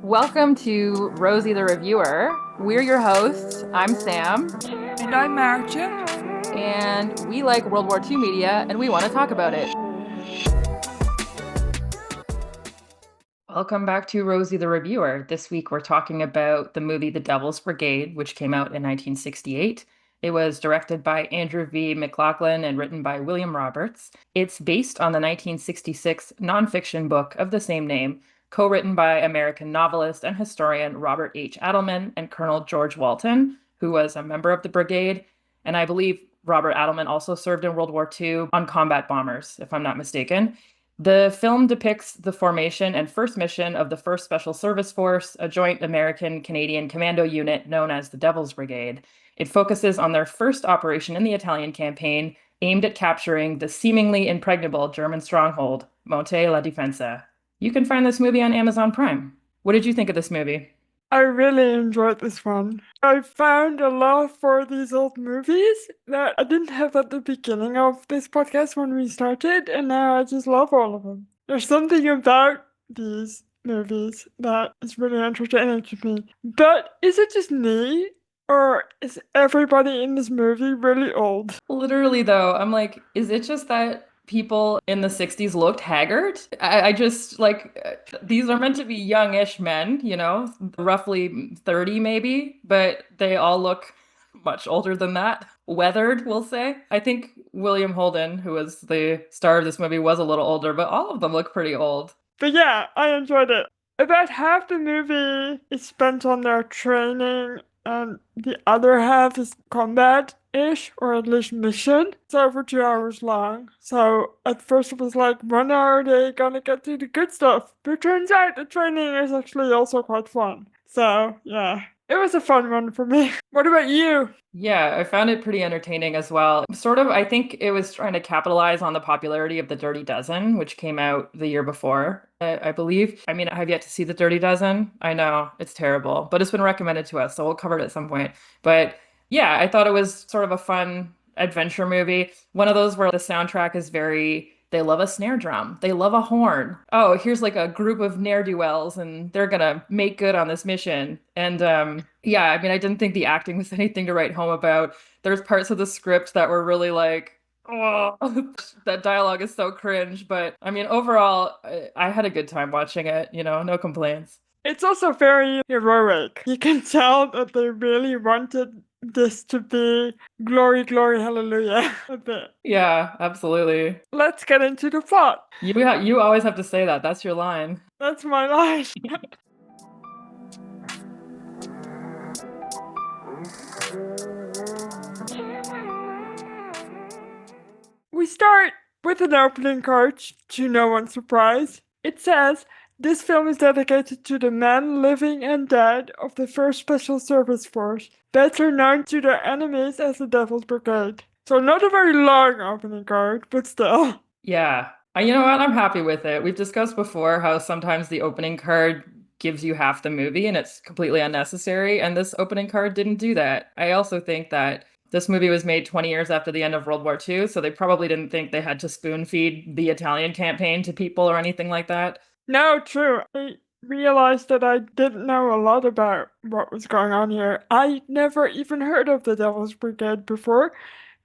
Welcome to Rosie the Reviewer. We're your hosts. I'm Sam, And I'm Marcia. and we like World War II media, and we want to talk about it. Welcome back to Rosie the Reviewer. This week we're talking about the movie The Devil's Brigade, which came out in 1968. It was directed by Andrew V. McLaughlin and written by William Roberts. It's based on the 1966 nonfiction book of the same name, co-written by American novelist and historian Robert H. Adelman and Colonel George Walton, who was a member of the brigade. And I believe Robert Adelman also served in World War II on combat bombers, if I'm not mistaken. The film depicts the formation and first mission of the 1st Special Service Force, a joint American-Canadian commando unit known as the Devil's Brigade. It focuses on their first operation in the Italian campaign, aimed at capturing the seemingly impregnable German stronghold, Monte la Difensa. You can find this movie on Amazon Prime. What did you think of this movie? I really enjoyed this one. I found a love for these old movies that I didn't have at the beginning of this podcast when we started, and now I just love all of them. There's something about these movies that is really entertaining to me. But is it just me, or is everybody in this movie really old? Literally, though, I'm like, is it just that people in the 60s looked haggard? I just like these are meant to be youngish men, roughly 30 maybe, but they all look much older than that. Weathered, we'll say. I think William Holden, who was the star of this movie, was a little older, but all of them look pretty old. But yeah, I enjoyed it. About half the movie is spent on their training, and the other half is combat-ish, or at least mission. It's over 2 hours long. So at first it was like, when are they gonna get to the good stuff? But turns out the training is actually also quite fun. So yeah, it was a fun one for me. What about you? Yeah, I found it pretty entertaining as well. Sort of, I think it was trying to capitalize on the popularity of The Dirty Dozen, which came out the year before, I believe. I mean, I have yet to see The Dirty Dozen. I know it's terrible, but it's been recommended to us, so we'll cover it at some point. But yeah, I thought it was sort of a fun adventure movie. One of those where the soundtrack is very, they love a snare drum, they love a horn. Oh, here's like a group of ne'er-do-wells, and they're gonna make good on this mission. And yeah, I mean, I didn't think the acting was anything to write home about. There's parts of the script that were really like, oh, that dialogue is so cringe. But I mean, overall, I had a good time watching it, no complaints. It's also very heroic. You can tell that they really wanted this to be glory, glory, hallelujah a bit. Yeah, absolutely. Let's get into the plot. You always have to say that. That's your line. That's my line. We start with an opening card, to no one's surprise. It says, this film is dedicated to the men, living and dead, of the 1st Special Service Force, better known to their enemies as the Devil's Brigade. So not a very long opening card, but still. Yeah. You know what? I'm happy with it. We've discussed before how sometimes the opening card gives you half the movie and it's completely unnecessary, and this opening card didn't do that. I also think that this movie was made 20 years after the end of World War II, so they probably didn't think they had to spoon feed the Italian campaign to people or anything like that. No, true. I realized that I didn't know a lot about what was going on here. I never even heard of the Devil's Brigade before.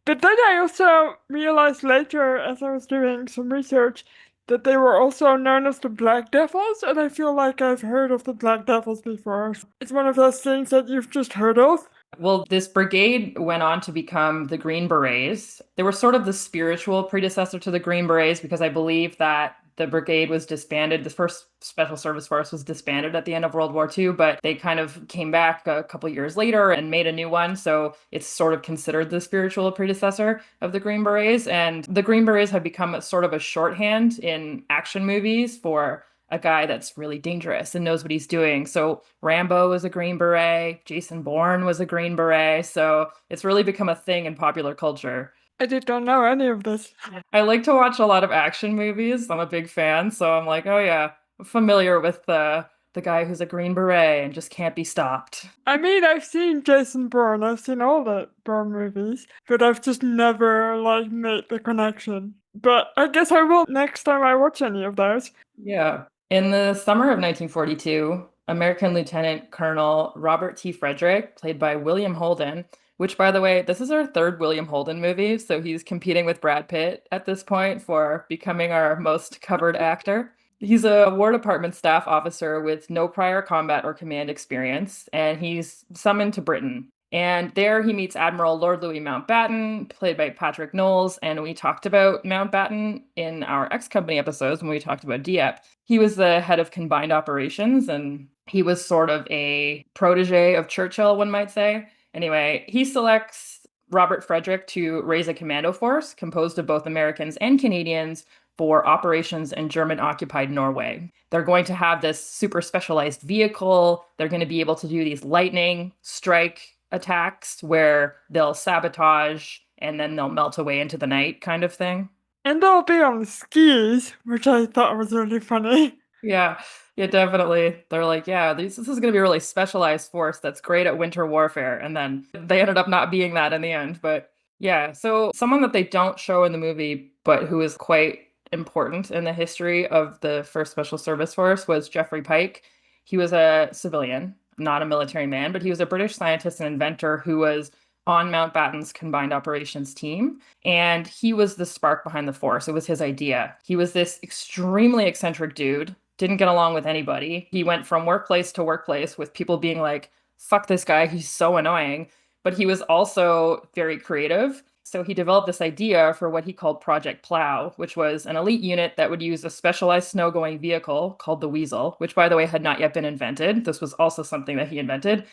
But then I also realized later, as I was doing some research, that they were also known as the Black Devils, and I feel like I've heard of the Black Devils before. It's one of those things that you've just heard of. Well, this brigade went on to become the Green Berets. They were sort of the spiritual predecessor to the Green Berets because I believe that the brigade was disbanded. The 1st Special Service Force was disbanded at the end of World War II, but they kind of came back a couple years later and made a new one. So it's sort of considered the spiritual predecessor of the Green Berets. And the Green Berets have become sort of a shorthand in action movies for a guy that's really dangerous and knows what he's doing. So Rambo was a Green Beret, Jason Bourne was a Green Beret. So it's really become a thing in popular culture. I did not know any of this. I like to watch a lot of action movies. I'm a big fan, so I'm like, oh yeah, I'm familiar with the guy who's a Green Beret and just can't be stopped. I mean, I've seen Jason Bourne, I've seen all the Bourne movies, but I've just never, like, made the connection. But I guess I will next time I watch any of those. Yeah. In the summer of 1942, American Lieutenant Colonel Robert T. Frederick, played by William Holden, which, by the way, this is our third William Holden movie, so he's competing with Brad Pitt at this point for becoming our most covered actor. He's a War Department staff officer with no prior combat or command experience, and he's summoned to Britain. And there he meets Admiral Lord Louis Mountbatten, played by Patrick Knowles. And we talked about Mountbatten in our X-Company episodes when we talked about Dieppe. He was the head of combined operations, and he was sort of a protege of Churchill, one might say. Anyway, he selects Robert Frederick to raise a commando force composed of both Americans and Canadians for operations in German occupied Norway. They're going to have this super specialized vehicle. They're going to be able to do these lightning strike attacks where they'll sabotage and then they'll melt away into the night kind of thing. And they'll be on skis, which I thought was really funny. Yeah, yeah, definitely. They're like, yeah, this is going to be a really specialized force that's great at winter warfare. And then they ended up not being that in the end. But yeah, so someone that they don't show in the movie, but who is quite important in the history of the first Special Service Force was Geoffrey Pike. He was a civilian, not a military man, but he was a British scientist and inventor who was on Mountbatten's combined operations team. And he was the spark behind the force. It was his idea. He was this extremely eccentric dude, didn't get along with anybody. He went from workplace to workplace with people being like, fuck this guy, he's so annoying. But he was also very creative. So he developed this idea for what he called Project Plow, which was an elite unit that would use a specialized snow-going vehicle called the Weasel, which, by the way, had not yet been invented. This was also something that he invented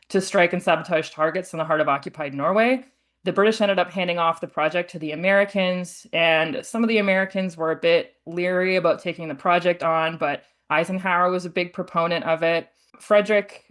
to strike and sabotage targets in the heart of occupied Norway. The British ended up handing off the project to the Americans, and some of the Americans were a bit leery about taking the project on, but Eisenhower was a big proponent of it. Frederick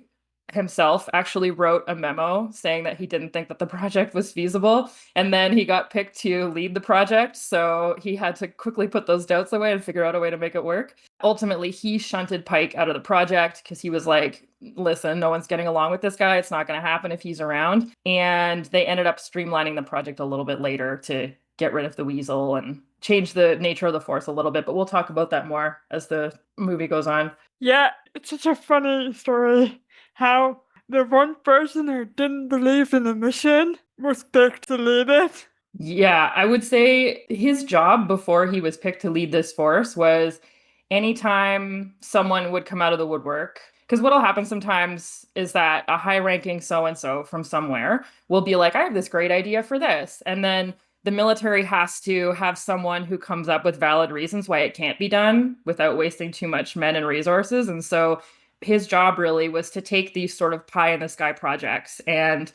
himself actually wrote a memo saying that he didn't think that the project was feasible, and then he got picked to lead the project, so he had to quickly put those doubts away and figure out a way to make it work. Ultimately, he shunted Pike out of the project because he was like, listen, no one's getting along with this guy. It's not going to happen if he's around. And they ended up streamlining the project a little bit later to get rid of the Weasel and change the nature of the force a little bit. But we'll talk about that more as the movie goes on. Yeah, it's such a funny story how the one person who didn't believe in the mission was picked to lead it. Yeah, I would say his job before he was picked to lead this force was anytime someone would come out of the woodwork. Because what'll happen sometimes is that a high-ranking so-and-so from somewhere will be like, I have this great idea for this. And then the military has to have someone who comes up with valid reasons why it can't be done without wasting too much men and resources. And so his job really was to take these sort of pie in the sky projects and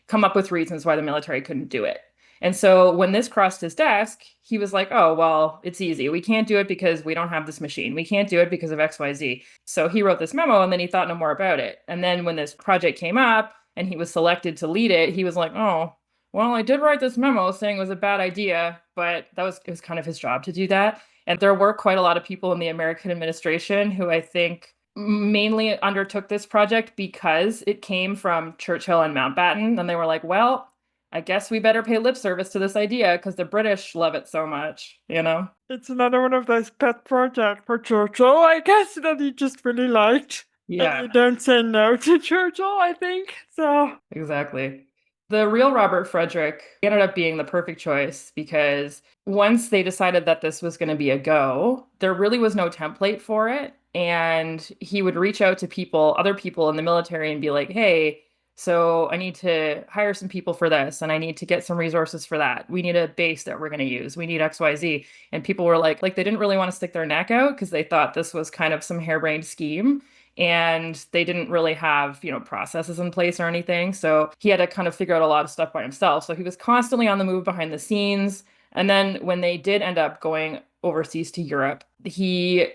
come up with reasons why the military couldn't do it. And so when this crossed his desk, he was like, oh, well, it's easy. We can't do it because we don't have this machine. We can't do it because of XYZ. So he wrote this memo and then he thought no more about it. And then when this project came up and he was selected to lead it, he was like, oh, well, I did write this memo saying it was a bad idea, but it was kind of his job to do that. And there were quite a lot of people in the American administration who I think mainly undertook this project because it came from Churchill and Mountbatten. And they were like, well, I guess we better pay lip service to this idea because the British love it so much, you know? It's another one of those pet projects for Churchill, I guess, that he just really liked. And Yeah, you don't say no to Churchill, I think. So, exactly. The real Robert Frederick ended up being the perfect choice because once they decided that this was going to be a go, there really was no template for it. And he would reach out to people, other people in the military, and be like, hey, so I need to hire some people for this, and I need to get some resources for that. We need a base that we're going to use. We need XYZ. And people were like they didn't really want to stick their neck out because they thought this was kind of some harebrained scheme and they didn't really have, processes in place or anything. So he had to kind of figure out a lot of stuff by himself. So he was constantly on the move behind the scenes. And then when they did end up going overseas to Europe, he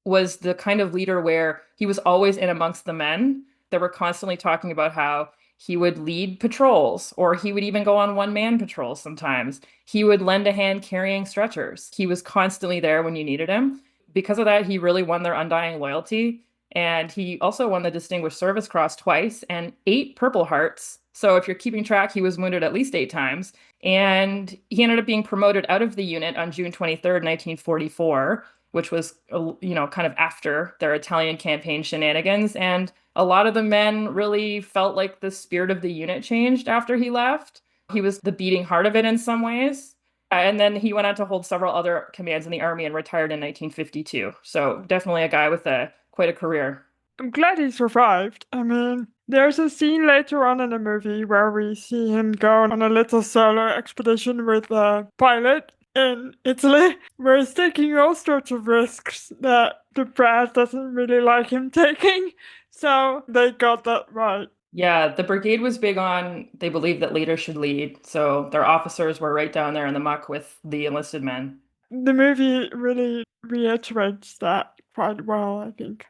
was the kind of leader where he was always in amongst the men that were constantly talking about how he would lead patrols, or he would even go on one-man patrols sometimes. He would lend a hand carrying stretchers. He was constantly there when you needed him. Because of that, he really won their undying loyalty. And he also won the Distinguished Service Cross twice and 8 Purple Hearts. So if you're keeping track, he was wounded at least 8 times. And he ended up being promoted out of the unit on June 23rd, 1944. which was, kind of after their Italian campaign shenanigans. And a lot of the men really felt like the spirit of the unit changed after he left. He was the beating heart of it in some ways. And then he went on to hold several other commands in the army and retired in 1952. So definitely a guy with a quite a career. I'm glad he survived. I mean, there's a scene later on in the movie where we see him go on a little solo expedition with a pilot in Italy, where he's taking all sorts of risks that the brass doesn't really like him taking. So they got that right. Yeah, the brigade was big on they believed that leaders should lead. So their officers were right down there in the muck with the enlisted men. The movie really reiterates that quite well, I think.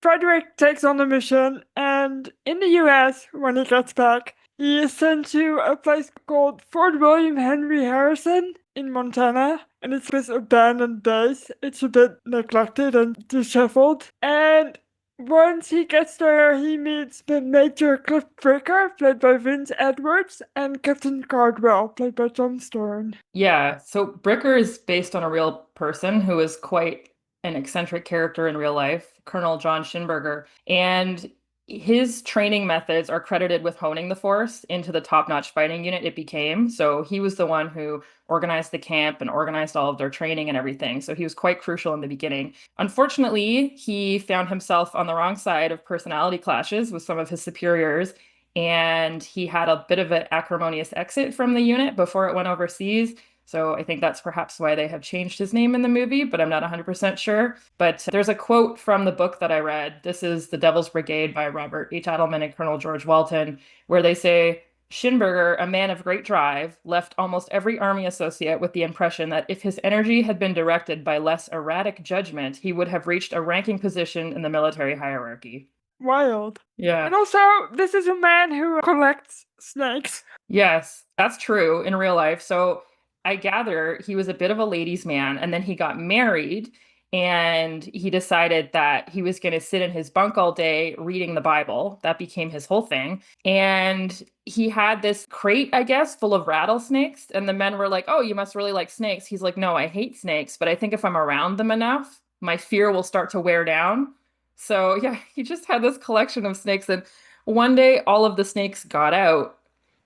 Frederick takes on the mission, and in the US, when he gets back, he is sent to a place called Fort William Henry Harrison in Montana, and it's this abandoned base. It's a bit neglected and disheveled. And once he gets there, he meets Major Cliff Bricker, played by Vince Edwards, and Captain Cardwell, played by Tom Stone. Yeah, so Bricker is based on a real person who is quite an eccentric character in real life, Colonel John Schinberger. And his training methods are credited with honing the force into the top-notch fighting unit it became. So he was the one who organized the camp and organized all of their training and everything. So he was quite crucial in the beginning. Unfortunately, he found himself on the wrong side of personality clashes with some of his superiors, and he had a bit of an acrimonious exit from the unit before it went overseas. So I think that's perhaps why they have changed his name in the movie, but I'm not 100% sure. But there's a quote from the book that I read. This is The Devil's Brigade by Robert H. Adelman and Colonel George Walton, where they say, Schinberger, a man of great drive, left almost every army associate with the impression that if his energy had been directed by less erratic judgment, he would have reached a ranking position in the military hierarchy. Wild. Yeah. And also, this is a man who collects snakes. Yes, that's true in real life. So I gather he was a bit of a ladies' man, and then he got married, and he decided that he was going to sit in his bunk all day reading the Bible. That became his whole thing. And he had this crate, I guess, full of rattlesnakes. And the men were like, "Oh, you must really like snakes." He's like, "No, I hate snakes, but I think if I'm around them enough, my fear will start to wear down." So yeah, he just had this collection of snakes. And one day, all of the snakes got out,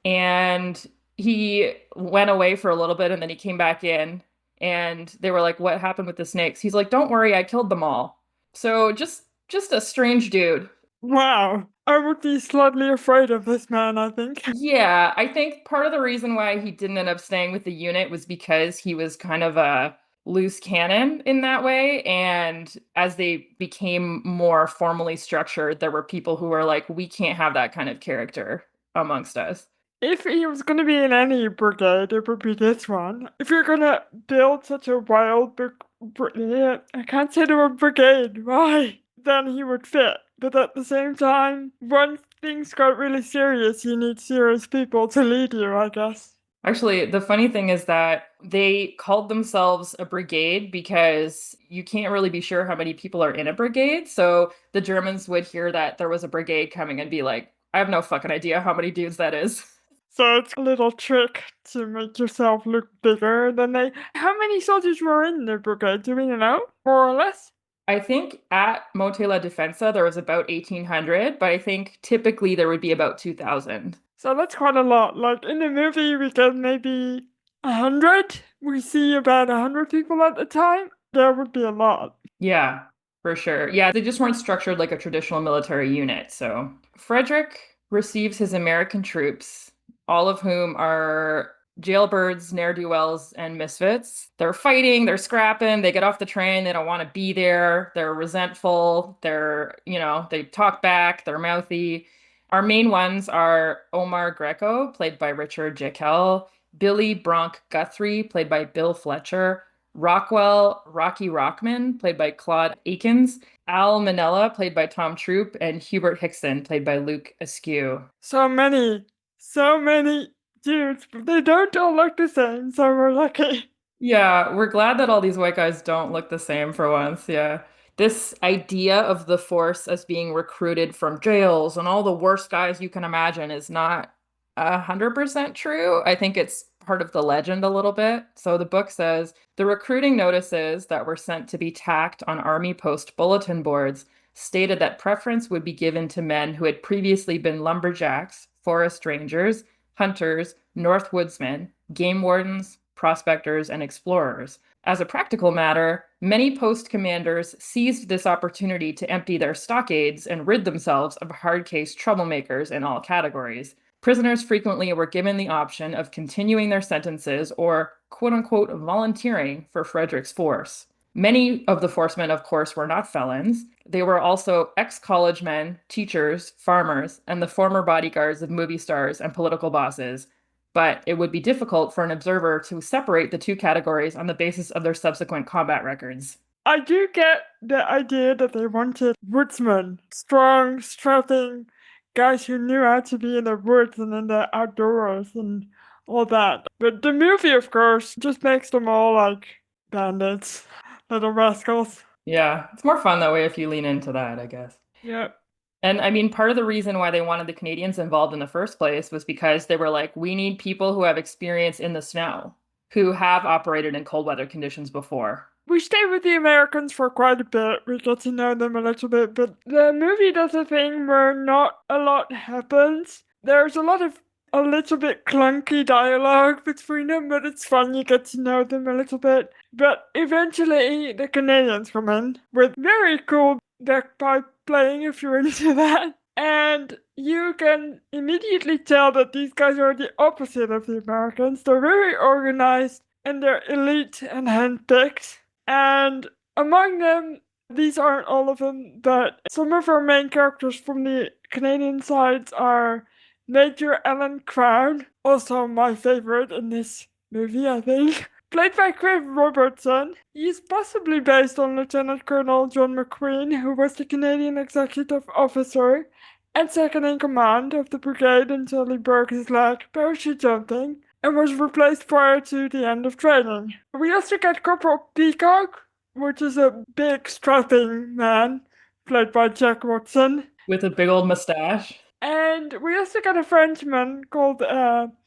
and he went away for a little bit, and then he came back in, and they were like, "What happened with the snakes?" He's like, "Don't worry, I killed them all." So just a strange dude. Wow. I would be slightly afraid of this man, I think. Yeah, I think part of the reason why he didn't end up staying with the unit was because he was kind of a loose cannon in that way. And as they became more formally structured, there were people who were like, "We can't have that kind of character amongst us." If he was gonna be in any brigade, it would be this one. If you're gonna build such a wild yeah, I can't say the word brigade, why? Then he would fit. But at the same time, once things got really serious, you need serious people to lead you, I guess. Actually, the funny thing is that they called themselves a brigade because you can't really be sure how many people are in a brigade. So the Germans would hear that there was a brigade coming and be like, "I have no fucking idea how many dudes that is." So it's a little trick to make yourself look bigger than they. How many soldiers were in the brigade? Do we know? More or less? I think at Monte la Difensa there was about 1,800, but I think typically there would be about 2,000. So that's quite a lot. Like in the movie, we get maybe 100. We see about 100 people at a time. There would be a lot. Yeah, for sure. Yeah, they just weren't structured like a traditional military unit. So Frederick receives his American troops, all of whom are jailbirds, ne'er-do-wells, and misfits. They're fighting, they're scrapping, they get off the train, they don't want to be there, they're resentful, they talk back, they're mouthy. Our main ones are Omar Greco, played by Richard Jekyll, Billy Bronk Guthrie, played by Bill Fletcher, Rockwell Rocky Rockman, played by Claude Akins, Al Manella, played by Tom Troop, and Hubert Hickson, played by Luke Askew. So many dudes, but they don't all look the same, so we're lucky. Yeah, we're glad that all these white guys don't look the same for once. Yeah. This idea of the force as being recruited from jails and all the worst guys you can imagine is not 100% true. I think it's part of the legend a little bit. So the book says the recruiting notices that were sent to be tacked on Army post bulletin boards stated that preference would be given to men who had previously been lumberjacks, forest rangers, hunters, north woodsmen, game wardens, prospectors, and explorers. As a practical matter, many post commanders seized this opportunity to empty their stockades and rid themselves of hard case troublemakers in all categories. Prisoners frequently were given the option of continuing their sentences or, quote unquote, volunteering for Frederick's force. Many of the forcemen, of course, were not felons. They were also ex college men, teachers, farmers, and the former bodyguards of movie stars and political bosses. But it would be difficult for an observer to separate the two categories on the basis of their subsequent combat records. I do get the idea that they wanted woodsmen, strong, strapping guys who knew how to be in the woods and in the outdoors and all that. But the movie, of course, just makes them all like bandits, little rascals. Yeah, it's more fun that way if you lean into that, I guess. Yeah. And I mean, part of the reason why they wanted the Canadians involved in the first place was because they were like, we need people who have experience in the snow, who have operated in cold weather conditions before. We stay with the Americans for quite a bit. We get to know them a little bit, but the movie does a thing where not a lot happens. There's a lot of a little bit clunky dialogue between them, but it's fun. You get to know them a little bit. But eventually, the Canadians come in with very cool bagpipe playing, if you're into that. And you can immediately tell that these guys are the opposite of the Americans. They're very organized and they're elite and handpicked. And among them, these aren't all of them, but some of our main characters from the Canadian sides are Major Alan Crown, also my favorite in this movie, I think. Played by Craig Robertson, he's possibly based on Lieutenant Colonel John McQueen, who was the Canadian executive officer and second in command of the brigade until he broke his leg parachute jumping and was replaced prior to the end of training. We also get Corporal Peacock, which is a big strapping man, played by Jack Watson. With a big old mustache. And we also got a Frenchman called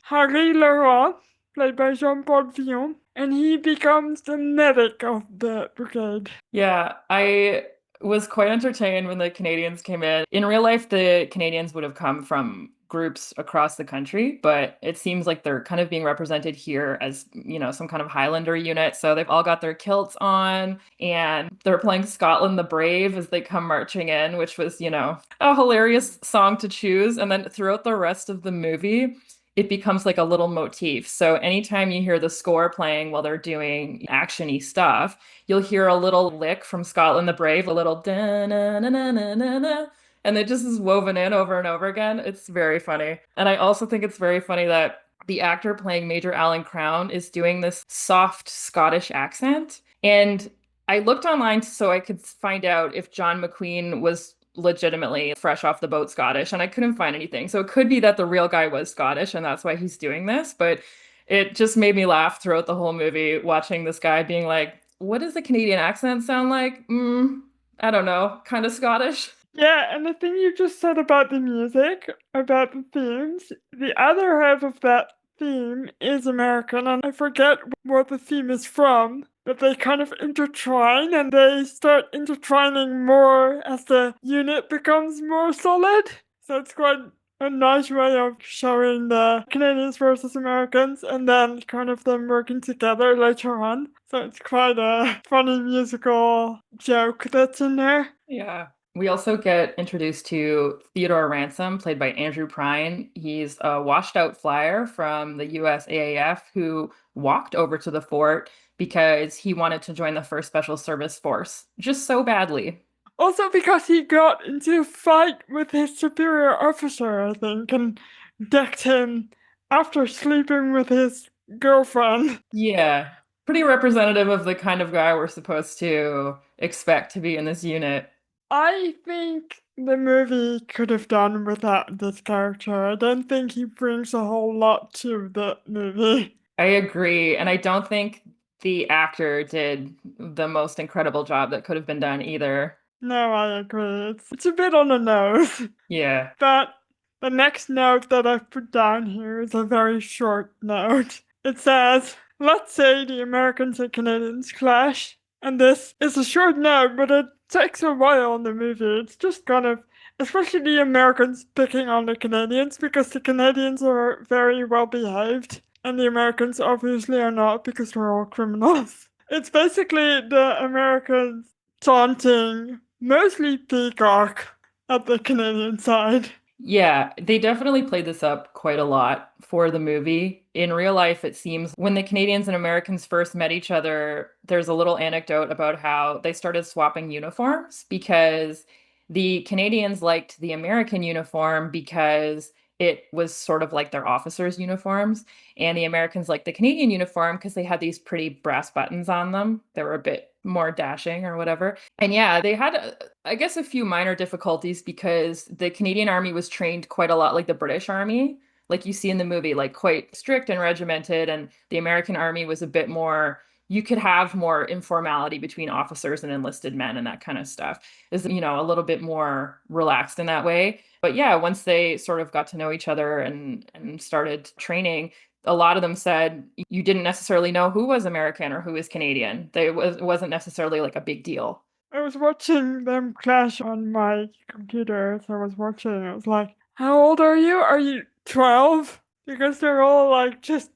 Harry Laurent, played by Jean-Paul Villon, and he becomes the medic of the brigade. Yeah, I was quite entertained when the Canadians came in. In real life, the Canadians would have come from groups across the country, but it seems like they're kind of being represented here as, some kind of Highlander unit. So they've all got their kilts on and they're playing Scotland the Brave as they come marching in, which was, a hilarious song to choose. And then throughout the rest of the movie, it becomes like a little motif. So anytime you hear the score playing while they're doing actiony stuff, you'll hear a little lick from Scotland the Brave, a little da na na na na na na, and it just is woven in over and over again. It's very funny. And I also think it's very funny that the actor playing Major Alan Crown is doing this soft Scottish accent. And I looked online so I could find out if John McQueen was legitimately fresh off the boat Scottish, and I couldn't find anything. So it could be that the real guy was Scottish and that's why he's doing this, but it just made me laugh throughout the whole movie watching this guy being like, what does the Canadian accent sound like? I don't know, kind of Scottish. Yeah, and the thing you just said about the music, about the themes, the other half of that theme is American, and I forget what the theme is from, but they kind of intertwine and they start intertwining more as the unit becomes more solid. So it's quite a nice way of showing the Canadians versus Americans and then kind of them working together later on. So it's quite a funny musical joke that's in there. Yeah. We also get introduced to Theodore Ransom, played by Andrew Prine. He's a washed out flyer from the US AAF who walked over to the fort because he wanted to join the 1st Special Service Force just so badly. Also because he got into a fight with his superior officer, I think, and decked him after sleeping with his girlfriend. Yeah, pretty representative of the kind of guy we're supposed to expect to be in this unit. I think the movie could have done without this character. I don't think he brings a whole lot to the movie. I agree, and I don't think the actor did the most incredible job that could have been done either. No, I agree. It's a bit on the nose. Yeah. But the next note that I've put down here is a very short note. It says, let's say the Americans and Canadians clash. And this is a short note, but it takes a while in the movie. It's just kind of, especially the Americans picking on the Canadians because the Canadians are very well behaved. And the Americans obviously are not because they're all criminals. It's basically the Americans taunting, mostly Peacock, at the Canadian side. Yeah, they definitely played this up quite a lot for the movie. In real life, it seems when the Canadians and Americans first met each other, there's a little anecdote about how they started swapping uniforms because the Canadians liked the American uniform because it was sort of like their officers' uniforms, and the Americans liked the Canadian uniform because they had these pretty brass buttons on them. They were a bit more dashing or whatever. And yeah, they had I guess a few minor difficulties because the Canadian Army was trained quite a lot like the British Army, like you see in the movie, like quite strict and regimented, and the American Army was a bit more, you could have more informality between officers and enlisted men and that kind of stuff. Is, a little bit more relaxed in that way. But yeah, once they sort of got to know each other and started training, a lot of them said you didn't necessarily know who was American or who was Canadian. It wasn't necessarily like a big deal. I was watching them clash on my computer, so I was watching. I was like, how old are you? Are you 12? Because they're all like just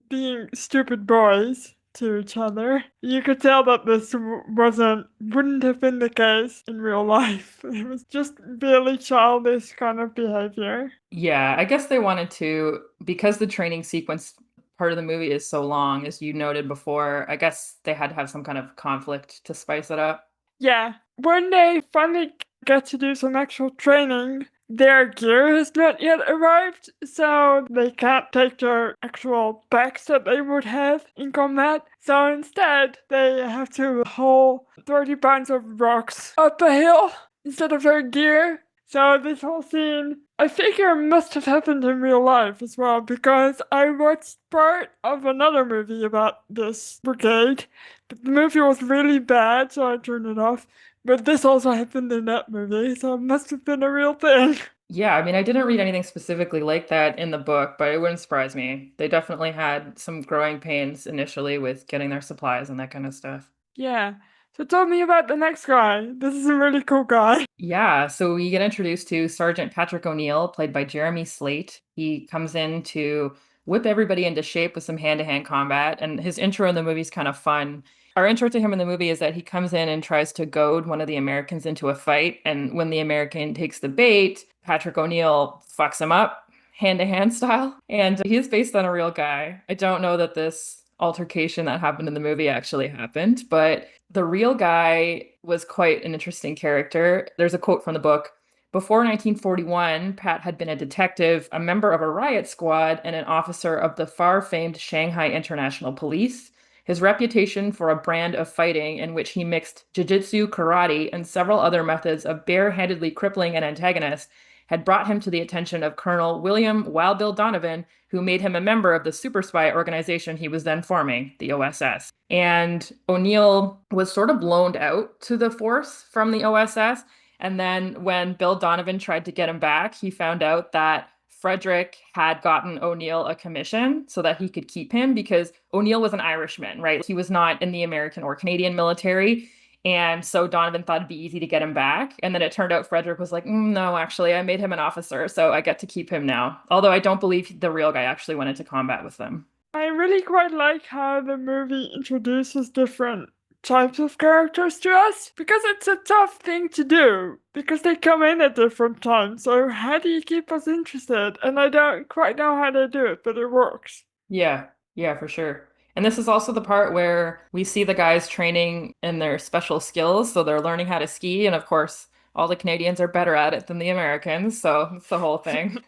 being stupid boys to each other. You could tell that this wouldn't have been the case in real life. It was just really childish kind of behavior. Yeah, I guess they wanted to, because the training sequence part of the movie is so long, as you noted before, I guess they had to have some kind of conflict to spice it up. Yeah, when they finally get to do some actual training, their gear has not yet arrived, so they can't take their actual packs that they would have in combat. So instead, they have to haul 30 pounds of rocks up a hill instead of their gear. So this whole scene, I figure, must have happened in real life as well, because I watched part of another movie about this brigade, but the movie was really bad, so I turned it off. But this also happened in that movie, so it must have been a real thing. Yeah, I mean, I didn't read anything specifically like that in the book, but it wouldn't surprise me. They definitely had some growing pains initially with getting their supplies and that kind of stuff. Yeah. So tell me about the next guy. This is a really cool guy. Yeah, so we get introduced to Sergeant Patrick O'Neill, played by Jeremy Slate. He comes in to whip everybody into shape with some hand-to-hand combat, and his intro in the movie is kind of fun. Our intro to him in the movie is that he comes in and tries to goad one of the Americans into a fight, and when the American takes the bait, Patrick O'Neill fucks him up, hand-to-hand style, and he is based on a real guy. I don't know that this altercation that happened in the movie actually happened, but the real guy was quite an interesting character. There's a quote from the book. Before 1941, Pat had been a detective, a member of a riot squad, and an officer of the far famed Shanghai International Police. His reputation for a brand of fighting in which he mixed jiu-jitsu, karate, and several other methods of bare-handedly crippling an antagonist had brought him to the attention of Colonel William Wild Bill Donovan, who made him a member of the super spy organization he was then forming, the OSS. And O'Neill was sort of loaned out to the force from the OSS. And then when Bill Donovan tried to get him back, he found out that Frederick had gotten O'Neill a commission so that he could keep him because O'Neill was an Irishman, right? He was not in the American or Canadian military. And so Donovan thought it'd be easy to get him back. And then it turned out Frederick was like, no, actually, I made him an officer, so I get to keep him now. Although I don't believe the real guy actually went into combat with them. I really quite like how the movie introduces different types of characters to us because it's a tough thing to do because they come in at different times. So how do you keep us interested? And I don't quite know how they do it, but it works. Yeah, yeah, for sure. And this is also the part where we see the guys training in their special skills. So they're learning how to ski. And of course, all the Canadians are better at it than the Americans. So it's the whole thing.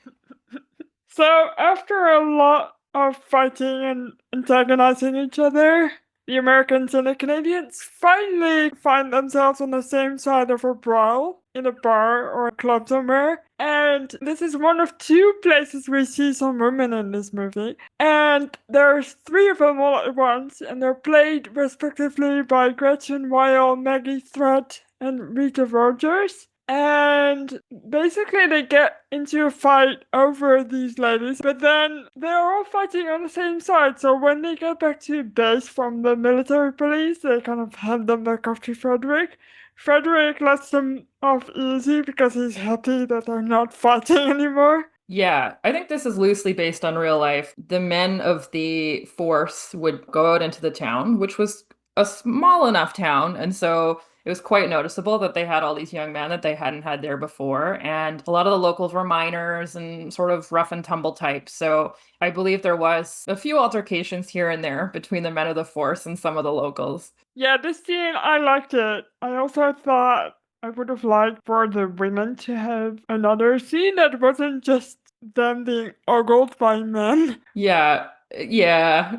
So after a lot of fighting and antagonizing each other, the Americans and the Canadians finally find themselves on the same side of a brawl in a bar or a club somewhere. And this is one of two places we see some women in this movie. And there's three of them all at once, and they're played respectively by Gretchen Weil, Maggie Threat, and Rita Rogers. And basically, they get into a fight over these ladies, but then they're all fighting on the same side. So when they get back to base from the military police, they kind of hand them back off to Frederick. Frederick lets them off easy because he's happy that they're not fighting anymore. Yeah, I think this is loosely based on real life. The men of the force would go out into the town, which was a small enough town, and so it was quite noticeable that they had all these young men that they hadn't had there before. And a lot of the locals were miners and sort of rough and tumble types. So I believe there was a few altercations here and there between the men of the force and some of the locals. Yeah, this scene, I liked it. I also thought I would have liked for the women to have another scene that wasn't just them being ogled by men. Yeah, yeah.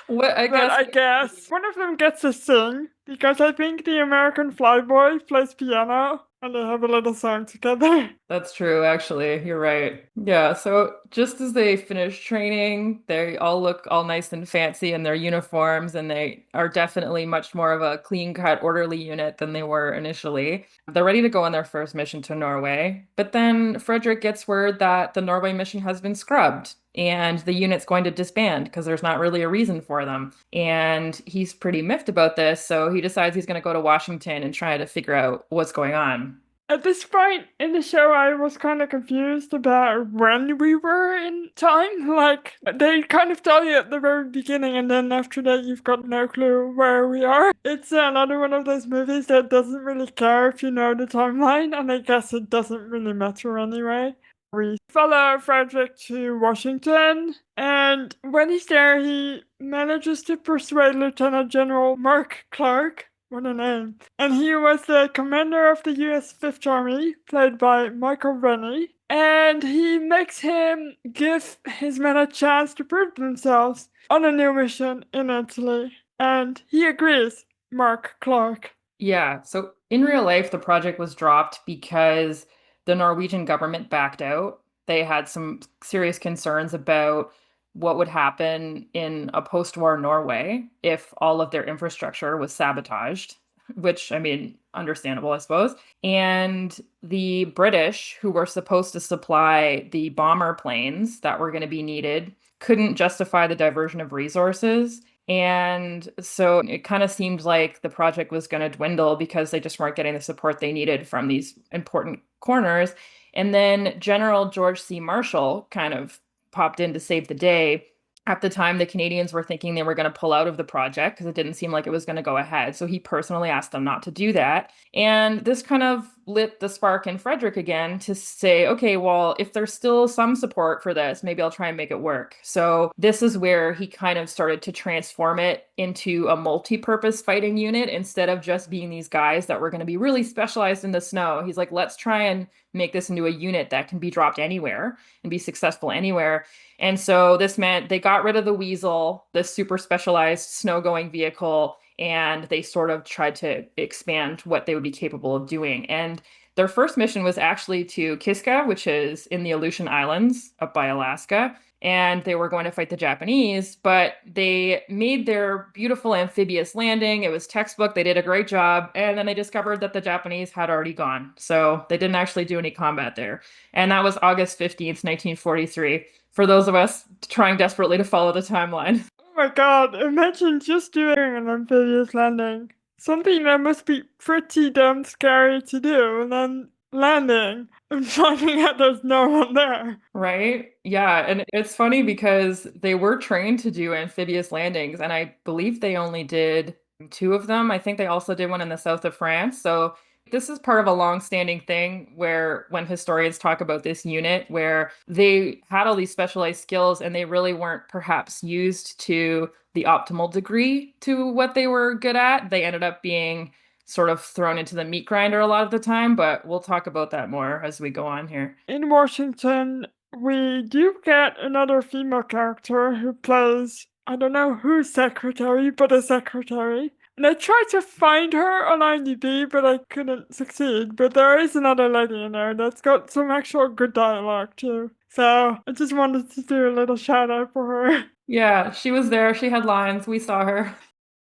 What I But guess I guess one of them gets to sing because I think the American Flyboy plays piano and they have a little song together. that's true, actually. You're right. Yeah, so just as they finish training, they all look all nice and fancy in their uniforms, and they are definitely much more of a clean-cut, orderly unit than they were initially. They're ready to go on their first mission to Norway, but then Frederick gets word that the Norway mission has been scrubbed. And the unit's going to disband because there's not really a reason for them. And he's pretty miffed about this, so he decides he's going to go to Washington and try to figure out what's going on. At this point in the show, I was kind of confused about when we were in time. Like, they kind of tell you at the very beginning, and then after that, you've got no clue where we are. It's another one of those movies that doesn't really care if you know the timeline, and I guess it doesn't really matter anyway. We follow Frederick to Washington, and when he's there, he manages to persuade Lieutenant General Mark Clark. What a name. And he was the commander of the US Fifth Army, played by Michael Rennie. And he makes him give his men a chance to prove themselves on a new mission in Italy. And he agrees, Mark Clark. Yeah, so in real life, the project was dropped because the Norwegian government backed out. They had some serious concerns about what would happen in a post-war Norway if all of their infrastructure was sabotaged, which, I mean, understandable, I suppose. And the British, who were supposed to supply the bomber planes that were going to be needed, couldn't justify the diversion of resources. And so it kind of seemed like the project was going to dwindle because they just weren't getting the support they needed from these important corners. And then General George C. Marshall kind of popped in to save the day. At the time, the Canadians were thinking they were going to pull out of the project because it didn't seem like it was going to go ahead. So he personally asked them not to do that. And this kind of lit the spark in Frederick again to say, okay, well, if there's still some support for this, maybe I'll try and make it work. So this is where he kind of started to transform it into a multi-purpose fighting unit instead of just being these guys that were going to be really specialized in the snow. He's like, let's try and make this into a unit that can be dropped anywhere and be successful anywhere. And so this meant they got rid of the Weasel, this super specialized snow going vehicle, and they sort of tried to expand what they would be capable of doing. And their first mission was actually to Kiska, which is in the Aleutian Islands up by Alaska. And they were going to fight the Japanese, but they made their beautiful amphibious landing. It was textbook. They did a great job. And then they discovered that the Japanese had already gone. So they didn't actually do any combat there. And that was August 15th, 1943, for those of us trying desperately to follow the timeline. Oh my god, imagine just doing an amphibious landing. Something that must be pretty damn scary to do, and then landing and finding out there's no one there. Right? Yeah. And it's funny because they were trained to do amphibious landings, and I believe they only did two of them. I think they also did one in the south of France. So this is part of a long-standing thing where when historians talk about this unit, where they had all these specialized skills and they really weren't perhaps used to the optimal degree to what they were good at. They ended up being sort of thrown into the meat grinder a lot of the time, but we'll talk about that more as we go on here. In Washington, we do get another female character who plays, I don't know whose secretary, but a secretary. And I tried to find her on IMDb, but I couldn't succeed. But there is another lady in there that's got some actual good dialogue too. So I just wanted to do a little shout out for her. Yeah, she was there. She had lines. We saw her.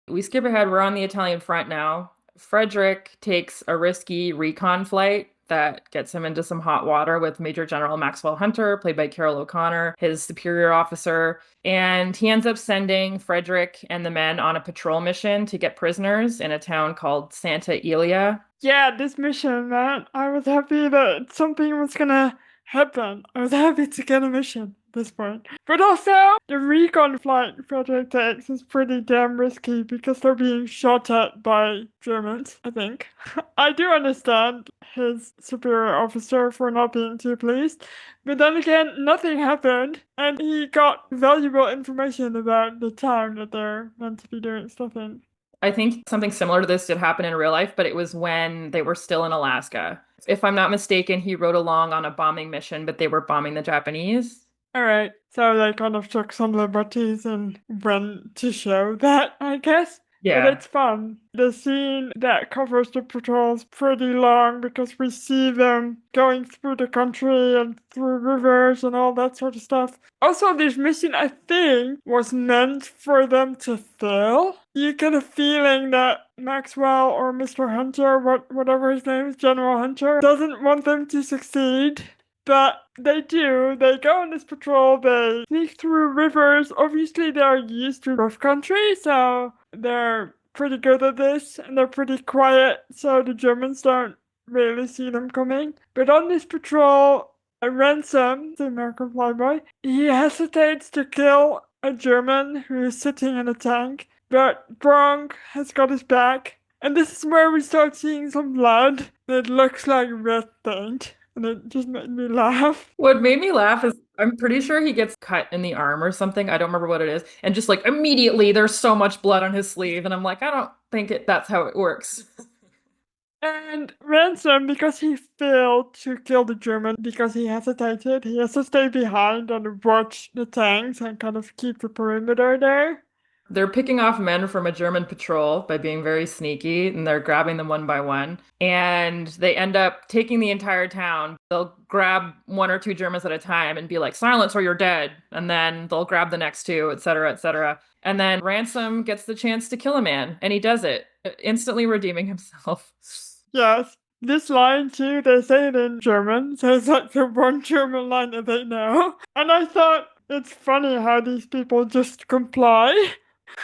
We skip ahead. We're on the Italian front now. Frederick takes a risky recon flight that gets him into some hot water with Major General Maxwell Hunter, played by Carroll O'Connor, his superior officer. And he ends up sending Frederick and the men on a patrol mission to get prisoners in a town called Santa Elia. Yeah, this mission, man. I was happy that something was gonna happen. I was happy to get a mission at this point. But also, the recon flight Frederick takes is pretty damn risky because they're being shot at by Germans, I think. I do understand his superior officer for not being too pleased. But then again, nothing happened, and he got valuable information about the town that they're meant to be doing stuff in. I think something similar to this did happen in real life, but it was when they were still in Alaska. If I'm not mistaken, he rode along on a bombing mission, but they were bombing the Japanese. All right, so they kind of took some liberties and went to show that, I guess. But Yeah. it's fun. The scene that covers the patrol is pretty long because we see them going through the country and through rivers and all that sort of stuff. Also, this mission, I think, was meant for them to fail. You get a feeling that Maxwell or Mr. Hunter, whatever his name is, General Hunter, doesn't want them to succeed. But they do. They go on this patrol, they sneak through rivers. Obviously, they're used to rough country, so they're pretty good at this, and they're pretty quiet, so the Germans don't really see them coming. But on this patrol, a Ransom, the American flyboy, he hesitates to kill a German who is sitting in a tank, but Bronk has got his back. And this is where we start seeing some blood that looks like red paint. And it just made me laugh. What made me laugh is I'm pretty sure he gets cut in the arm or something. I don't remember what it is. And just like immediately there's so much blood on his sleeve. And I'm like, I don't think that's how it works. And Ransom, because he failed to kill the German because he hesitated, he has to stay behind and watch the tanks and kind of keep the perimeter there. They're picking off men from a German patrol by being very sneaky, and they're grabbing them one by one. And they end up taking the entire town. They'll grab one or two Germans at a time and be like, silence or you're dead. And then they'll grab the next two, et cetera, et cetera. And then Ransom gets the chance to kill a man, and he does it, instantly redeeming himself. Yes. This line too, they say it in German, so it's like the one German line that they know. And I thought it's funny how these people just comply.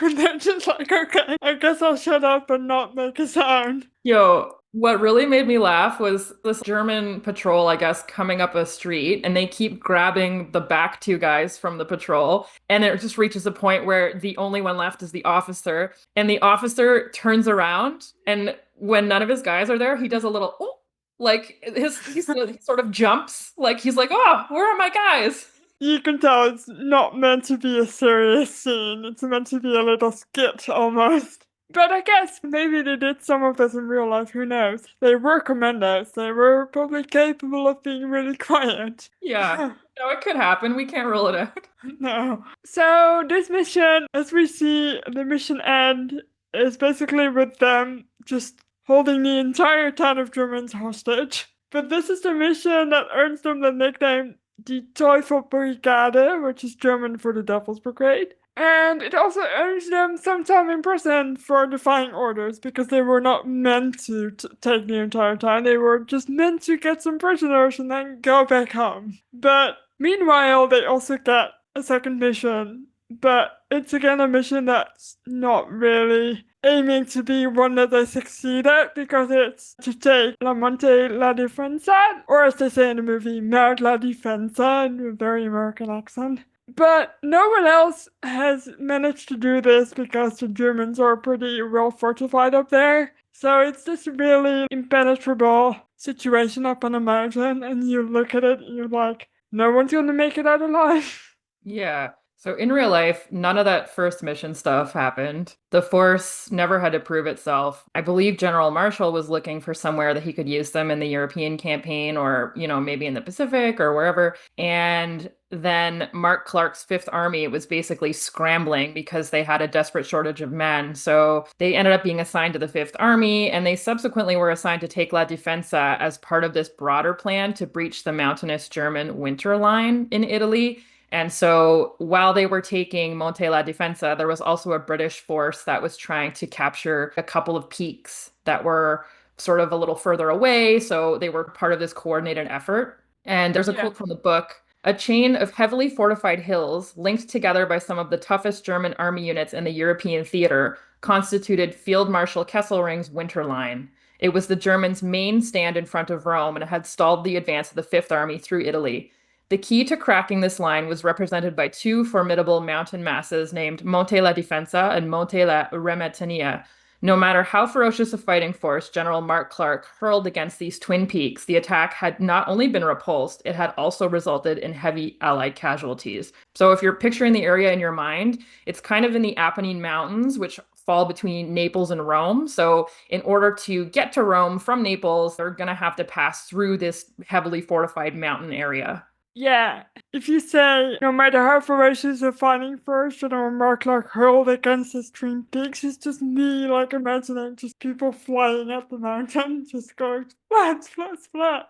And they're just like, okay, I guess I'll shut up and not make a sound. Yo, what really made me laugh was this German patrol, I guess, coming up a street, and they keep grabbing the back two guys from the patrol. And it just reaches a point where the only one left is the officer. And the officer turns around, and when none of his guys are there, he does a little, oh, like he sort of jumps. Like he's like, oh, where are my guys? You can tell it's not meant to be a serious scene. It's meant to be a little skit almost. But I guess maybe they did some of this in real life, who knows? They were commandos. They were probably capable of being really quiet. Yeah. No, it could happen. We can't rule it out. No. So this mission, as we see the mission end, is basically with them just holding the entire town of Germans hostage. But this is the mission that earns them the nickname Die Teufel Brigade, which is German for the Devil's Brigade. And it also earns them some time in prison for defying orders because they were not meant to take the entire time. They were just meant to get some prisoners and then go back home. But meanwhile, they also get a second mission. But it's again a mission that's not really aiming to be one that they succeed at because it's to take La Monte La Difensa, or as they say in the movie, Mount La Difensa in a very American accent. But no one else has managed to do this because the Germans are pretty well fortified up there. So it's this really impenetrable situation up on a mountain, and you look at it and you're like, no one's gonna make it out alive. Yeah. So in real life, none of that first mission stuff happened. The force never had to prove itself. I believe General Marshall was looking for somewhere that he could use them in the European campaign or, maybe in the Pacific or wherever. And then Mark Clark's Fifth Army was basically scrambling because they had a desperate shortage of men. So they ended up being assigned to the Fifth Army, and they subsequently were assigned to take La Difensa as part of this broader plan to breach the mountainous German winter line in Italy. And so while they were taking Monte la Difensa, there was also a British force that was trying to capture a couple of peaks that were sort of a little further away. So they were part of this coordinated effort. And there's a Yeah. quote from the book. A chain of heavily fortified hills, linked together by some of the toughest German army units in the European theater, constituted Field Marshal Kesselring's winter line. It was the Germans' main stand in front of Rome and had stalled the advance of the Fifth Army through Italy. The key to cracking this line was represented by two formidable mountain masses named Monte la Difensa and Monte la Remetania. No matter how ferocious a fighting force General Mark Clark hurled against these twin peaks, the attack had not only been repulsed, it had also resulted in heavy Allied casualties. So if you're picturing the area in your mind, it's kind of in the Apennine Mountains, which fall between Naples and Rome. So in order to get to Rome from Naples, they're going to have to pass through this heavily fortified mountain area. Yeah, if you say no matter how ferocious the fighting force, Mark like hurled against his twin peaks, it's just me like imagining just people flying up the mountain, just going splat, splat, splat.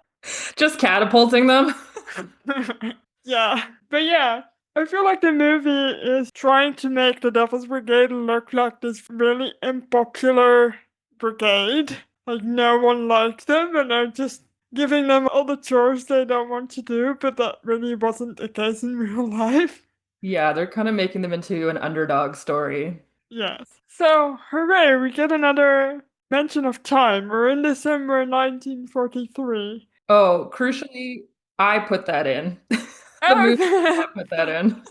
Just catapulting them. Yeah, but yeah, I feel like the movie is trying to make the Devil's Brigade look like this really unpopular brigade. Like no one likes them, and they're just giving them all the chores they don't want to do, but that really wasn't the case in real life. Yeah, they're kind of making them into an underdog story. Yes. So, hooray, we get another mention of time. We're in December 1943. Oh, crucially, I put that in. The movie did Oh, not put that in.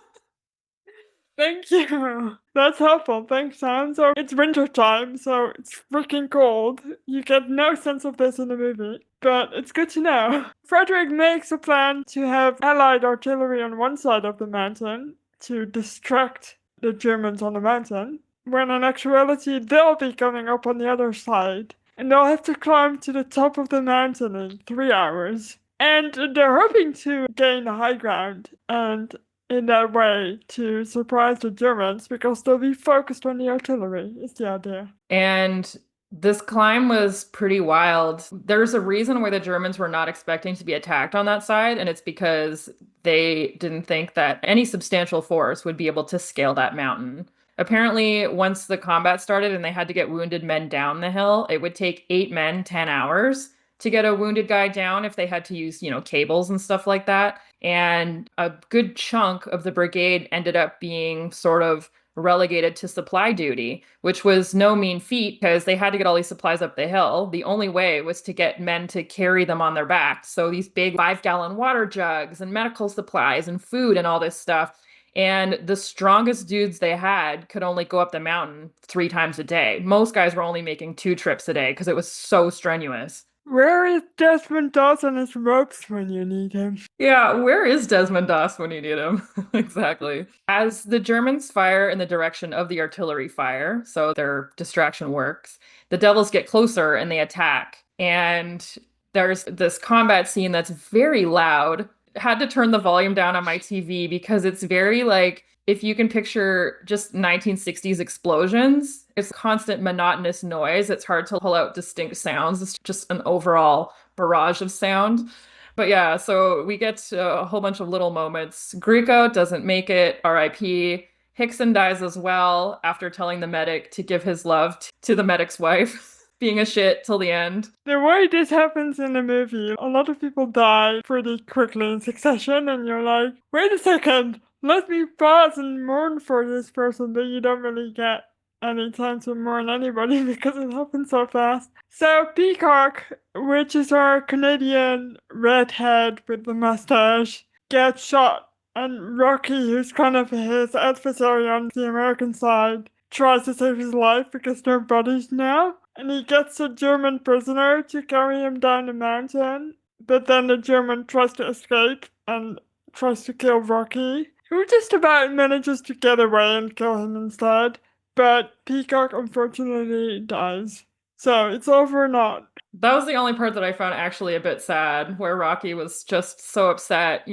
thank you. That's helpful. Thanks, Sam. So, it's winter time, so it's freaking cold. You get no sense of this in the movie, but it's good to know. Frederick makes a plan to have Allied artillery on one side of the mountain to distract the Germans on the mountain, when in actuality they'll be coming up on the other side, and they'll have to climb to the top of the mountain in 3 hours. And they're hoping to gain the high ground and in that way to surprise the Germans because they'll be focused on the artillery, is the idea. And this climb was pretty wild. There's a reason why the Germans were not expecting to be attacked on that side, and it's because they didn't think that any substantial force would be able to scale that mountain. Apparently, once the combat started and they had to get wounded men down the hill, it would take 8 men 10 hours to get a wounded guy down if they had to use, cables and stuff like that. And a good chunk of the brigade ended up being sort of relegated to supply duty, which was no mean feat because they had to get all these supplies up the hill. The only way was to get men to carry them on their backs. So these big 5 gallon water jugs and medical supplies and food and all this stuff. And the strongest dudes they had could only go up the mountain 3 times a day. Most guys were only making 2 trips a day because it was so strenuous. Where is Desmond Doss and his ropes when you need him? Yeah, where is Desmond Doss when you need him? Exactly. As the Germans fire in the direction of the artillery fire, so their distraction works, the Devils get closer and they attack. And there's this combat scene that's very loud. Had to turn the volume down on my TV because it's very like if you can picture just 1960s explosions, it's constant monotonous noise. It's hard to pull out distinct sounds. It's just an overall barrage of sound. But yeah, so we get a whole bunch of little moments. Greco doesn't make it, RIP. Hickson dies as well after telling the medic to give his love to the medic's wife, being a shit till the end. The way this happens in the movie, a lot of people die pretty quickly in succession, and you're like, wait a second, let me pause and mourn for this person, but you don't really get any time to mourn anybody because it happens so fast. So, Peacock, which is our Canadian redhead with the mustache, gets shot, and Rocky, who's kind of his adversary on the American side, tries to save his life because they're buddies now. And he gets a German prisoner to carry him down the mountain. But then the German tries to escape and tries to kill Rocky, who just about manages to get away and kill him instead. But Peacock unfortunately dies. So it's over or not. That was the only part that I found actually a bit sad, where Rocky was just so upset.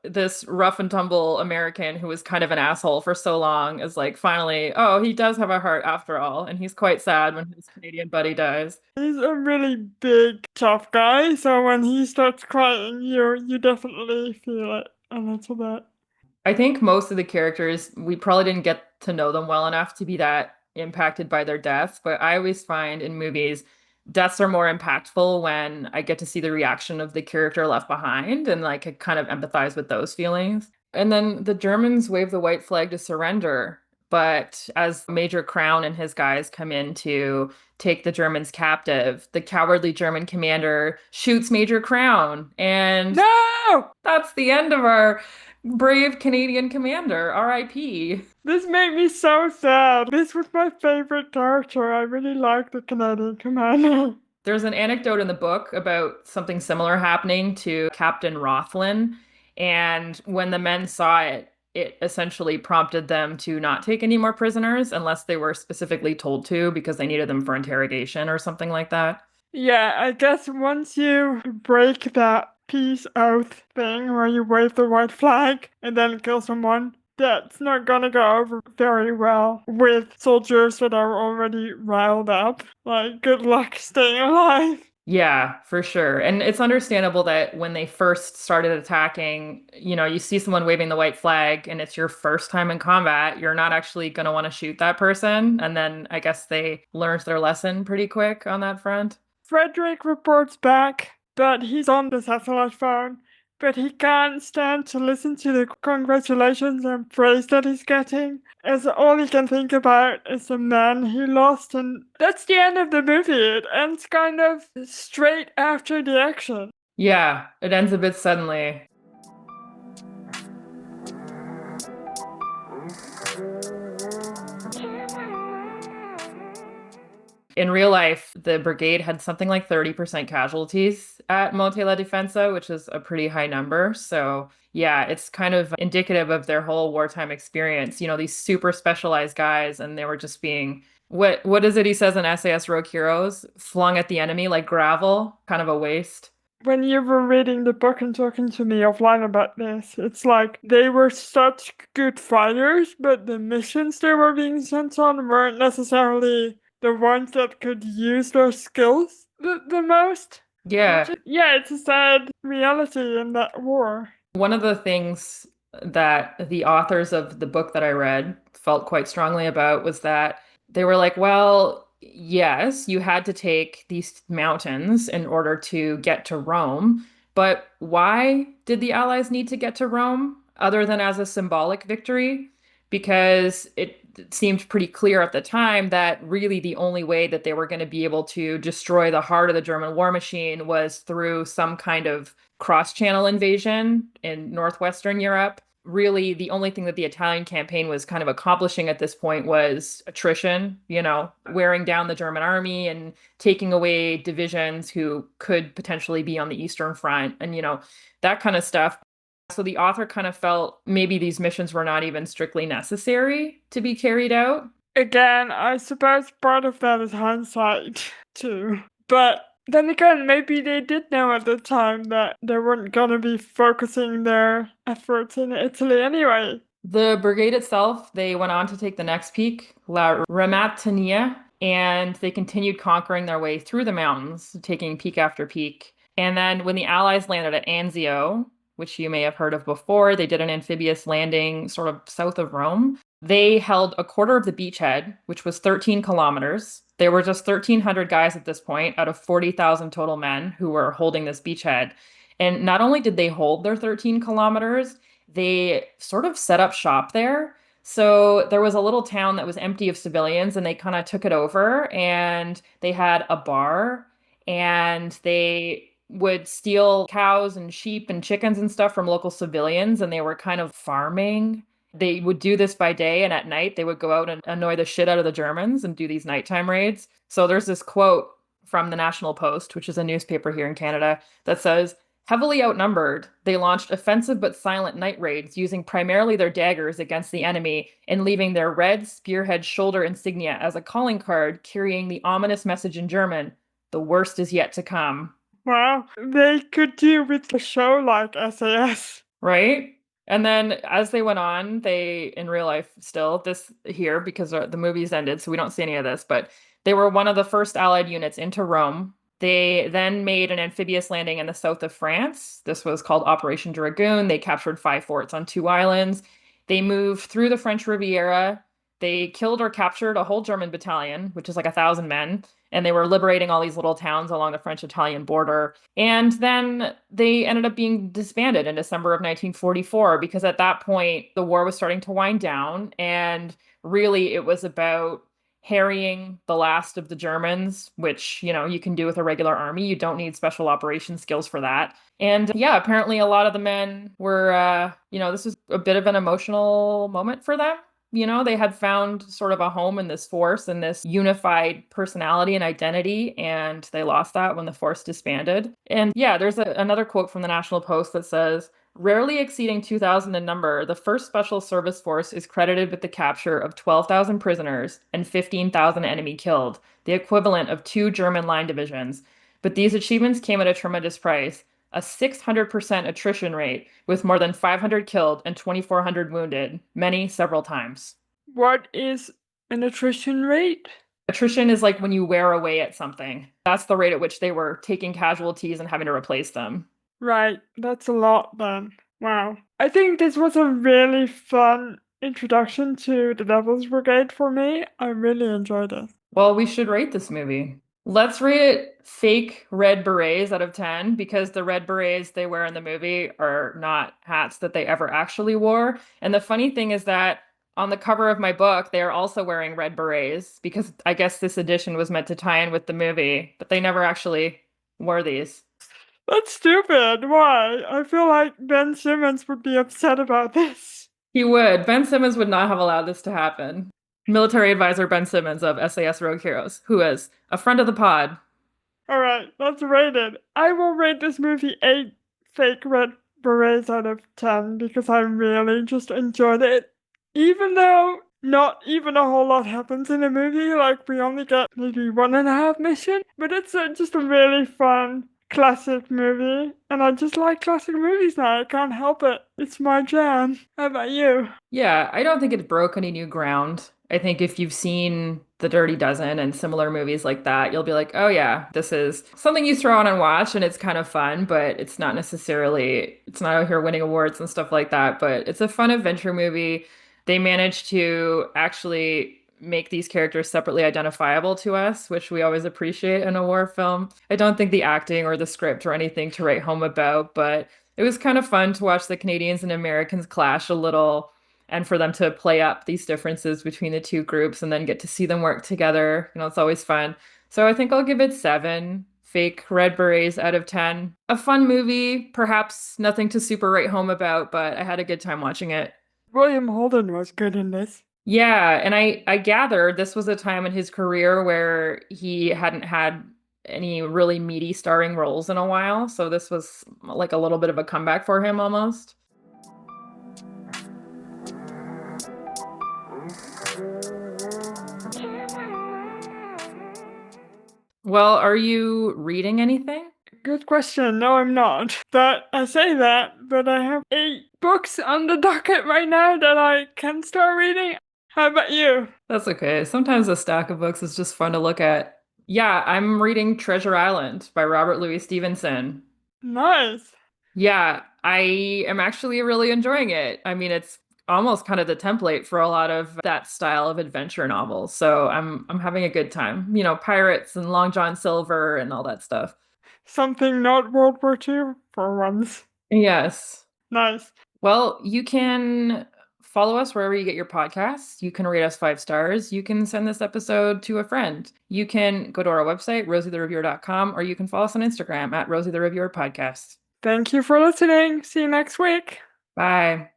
This rough and tumble American who was kind of an asshole for so long is like finally, oh, he does have a heart after all. And he's quite sad when his Canadian buddy dies. He's a really big, tough guy, so when he starts crying, you definitely feel it a little bit. I think most of the characters, we probably didn't get to know them well enough to be that impacted by their deaths, but I always find in movies deaths are more impactful when I get to see the reaction of the character left behind and like I kind of empathize with those feelings. And then the Germans wave the white flag to surrender. But as Major Crown and his guys come in to take the Germans captive, the cowardly German commander shoots Major Crown. And No! that's the end of our brave Canadian commander, RIP. This made me so sad. This was my favorite character. I really like the Canadian commander. There's an anecdote in the book about something similar happening to Captain Rothlin. And when the men saw it, it essentially prompted them to not take any more prisoners unless they were specifically told to because they needed them for interrogation or something like that. Yeah, I guess once you break that peace oath thing where you wave the white flag and then kill someone, that's not gonna go over very well with soldiers that are already riled up. Like, good luck staying alive. Yeah, for sure. And it's understandable that when they first started attacking, you see someone waving the white flag and it's your first time in combat, you're not actually going to want to shoot that person. And then I guess they learned their lesson pretty quick on that front. Frederick reports back, but he's on the satellite phone. But he can't stand to listen to the congratulations and praise that he's getting, as all he can think about is the man he lost, and that's the end of the movie. It ends kind of straight after the action. Yeah, it ends a bit suddenly. In real life, the brigade had something like 30% casualties at Monte la Difensa, which is a pretty high number. So, yeah, it's kind of indicative of their whole wartime experience. These super specialized guys, and they were just being what is it he says in SAS Rogue Heroes? Flung at the enemy like gravel, kind of a waste. When you were reading the book and talking to me offline about this, it's like they were such good fighters, but the missions they were being sent on weren't necessarily the ones that could use their skills the most. Yeah. Yeah, it's a sad reality in that war. One of the things that the authors of the book that I read felt quite strongly about was that they were like, well, yes, you had to take these mountains in order to get to Rome, but why did the Allies need to get to Rome other than as a symbolic victory? Because it seemed pretty clear at the time that really the only way that they were going to be able to destroy the heart of the German war machine was through some kind of cross-channel invasion in northwestern Europe. Really, the only thing that the Italian campaign was kind of accomplishing at this point was attrition, wearing down the German army and taking away divisions who could potentially be on the Eastern Front and, that kind of stuff. So the author kind of felt maybe these missions were not even strictly necessary to be carried out. Again, I suppose part of that is hindsight, too. But then again, maybe they did know at the time that they weren't gonna be focusing their efforts in Italy anyway. The brigade itself, they went on to take the next peak, La Rematanea, and they continued conquering their way through the mountains, taking peak after peak. And then when the Allies landed at Anzio, which you may have heard of before, they did an amphibious landing sort of south of Rome. They held a quarter of the beachhead, which was 13 kilometers. There were just 1,300 guys at this point out of 40,000 total men who were holding this beachhead. And not only did they hold their 13 kilometers, they sort of set up shop there. So there was a little town that was empty of civilians, and they kind of took it over, and they had a bar, and they would steal cows and sheep and chickens and stuff from local civilians, and they were kind of farming. They would do this by day, and at night they would go out and annoy the shit out of the Germans and do these nighttime raids. So there's this quote from the National Post, which is a newspaper here in Canada, that says, heavily outnumbered, they launched offensive but silent night raids using primarily their daggers against the enemy and leaving their red spearhead shoulder insignia as a calling card carrying the ominous message in German, the worst is yet to come. Wow, they could do with a show like SAS. Right? And then as they went on, they, in real life still, this here, because the movie's ended, so we don't see any of this, but they were one of the first Allied units into Rome. They then made an amphibious landing in the south of France. This was called Operation Dragoon. They captured 5 forts on 2 islands. They moved through the French Riviera. They killed or captured a whole German battalion, which is like 1,000 men. and they were liberating all these little towns along the French-Italian border. And then they ended up being disbanded in December of 1944 because at that point the war was starting to wind down, and really it was about harrying the last of the Germans, which, you can do with a regular army. You don't need special operations skills for that. And yeah, apparently a lot of the men were, this was a bit of an emotional moment for them. They had found sort of a home in this force and this unified personality and identity, and they lost that when the force disbanded. And yeah, there's another quote from the National Post that says, rarely exceeding 2,000 in number, the 1st Special Service Force is credited with the capture of 12,000 prisoners and 15,000 enemy killed, the equivalent of 2 German line divisions. But these achievements came at a tremendous price, a 600% attrition rate, with more than 500 killed and 2,400 wounded, many several times. What is an attrition rate? Attrition is like when you wear away at something. That's the rate at which they were taking casualties and having to replace them. Right, that's a lot then. Wow. I think this was a really fun introduction to the Devil's Brigade for me. I really enjoyed it. Well, we should rate this movie. Let's rate it fake red berets out of 10 because the red berets they wear in the movie are not hats that they ever actually wore. And the funny thing is that on the cover of my book, they are also wearing red berets because I guess this edition was meant to tie in with the movie, but they never actually wore these. That's stupid. Why? I feel like Ben Simmons would be upset about this. He would. Ben Simmons would not have allowed this to happen. Military advisor Ben Simmons of SAS Rogue Heroes, who is a friend of the pod. Alright, let's rate it. I will rate this movie 8 fake red berets out of 10 because I really just enjoyed it. Even though not even a whole lot happens in the movie, like we only get maybe 1.5 mission, but it's just a really fun classic movie, and I just like classic movies now. I can't help it. It's my jam. How about you? Yeah, I don't think it broke any new ground. I think if you've seen The Dirty Dozen and similar movies like that, you'll be like, oh yeah, this is something you throw on and watch and it's kind of fun, but it's not out here winning awards and stuff like that, but it's a fun adventure movie. They managed to actually make these characters separately identifiable to us, which we always appreciate in a war film. I don't think the acting or the script or anything to write home about, but it was kind of fun to watch the Canadians and Americans clash a little and for them to play up these differences between the two groups and then get to see them work together. It's always fun. So I think I'll give it 7 fake red berets out of 10. A fun movie, perhaps nothing to super write home about, but I had a good time watching it. William Holden was good in this. Yeah, and I gathered this was a time in his career where he hadn't had any really meaty starring roles in a while, so this was like a little bit of a comeback for him almost. Well, are you reading anything? Good question. No, I'm not. But I say that, but I have 8 books on the docket right now that I can start reading. How about you? That's okay. Sometimes a stack of books is just fun to look at. Yeah, I'm reading Treasure Island by Robert Louis Stevenson. Nice. Yeah, I am actually really enjoying it. I mean, it's almost kind of the template for a lot of that style of adventure novels. So I'm having a good time. Pirates and Long John Silver and all that stuff. Something not World War II for once. Yes. Nice. Well, you can follow us wherever you get your podcasts. You can rate us 5 stars. You can send this episode to a friend. You can go to our website, rosietheReviewer.com, or you can follow us on Instagram at Rosie the Reviewer Podcast. Thank you for listening. See you next week. Bye.